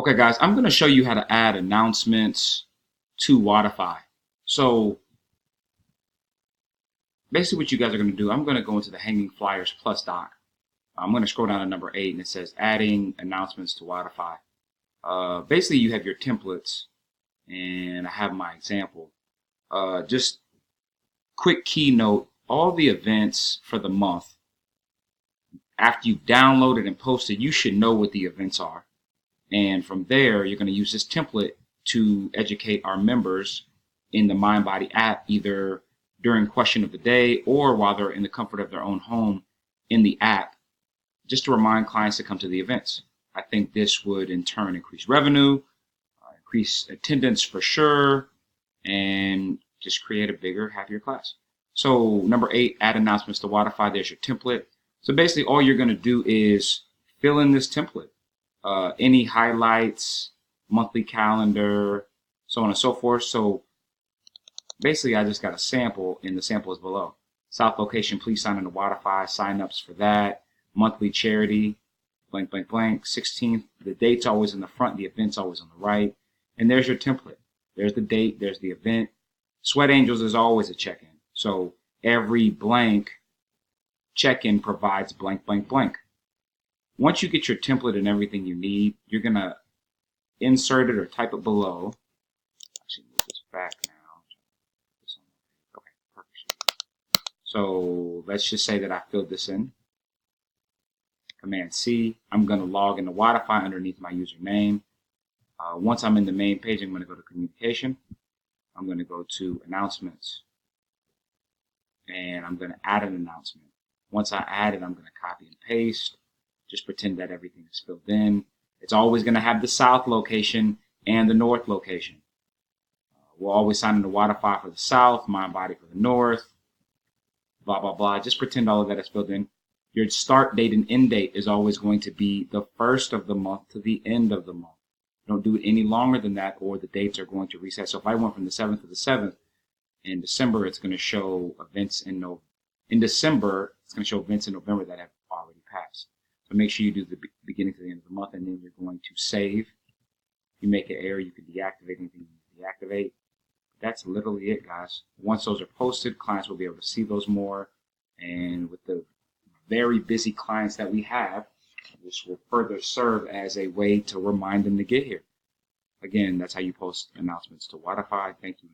Okay, guys, I'm going to show you how to add announcements to Wodify. So basically what you guys are going to do, I'm going to go into the Hanging Flyers Plus doc. I'm going to scroll down to number 8 and it says adding announcements to Wodify. Basically you have your templates and I have my example. Just quick keynote, all the events for the month, after you've downloaded and posted, you should know what the events are. And from there, you're going to use this template to educate our members in the MindBody app, either during question of the day or while they're in the comfort of their own home in the app, just to remind clients to come to the events. I think this would in turn increase revenue, increase attendance for sure, and just create a bigger, happier class. So number 8, add announcements to Wodify. There's your template. So basically all you're going to do is fill in this template. Any highlights, monthly calendar, so on and so forth. So basically I just got a sample and the sample is below. South location, please sign into Wodify, sign-ups for that. Monthly charity, blank, blank, blank, 16th. The date's always in the front, the event's always on the right. And there's your template. There's the date, there's the event. Sweat Angels is always a check-in. So every blank check-in provides blank, blank, blank. Once you get your template and everything you need, you're going to insert it or type it below. Actually, move this back now. Okay, perfect. So let's just say that I filled this in. Command C. I'm going to log into Wodify underneath my username. Once I'm in the main page, I'm going to go to Communication. I'm going to go to Announcements. And I'm going to add an announcement. Once I add it, I'm going to copy and paste. Just pretend that everything is filled in. It's always going to have the South location and the North location. We'll always sign into Wodify for the South, MindBody for the North, blah, blah, blah. Just pretend all of that is filled in. Your start date and end date is always going to be the first of the month to the end of the month. Don't do it any longer than that or the dates are going to reset. So if I went from the 7th to the 7th, in December, it's going to show events in November. In December, it's going to show events in November that have already passed. So make sure you do the beginning to the end of the month, and then you're going to save. If you make an error, you can deactivate anything you deactivate. That's literally it, guys. Once those are posted, clients will be able to see those more. And with the very busy clients that we have, this will further serve as a way to remind them to get here. Again, that's how you post announcements to Wodify. Thank you.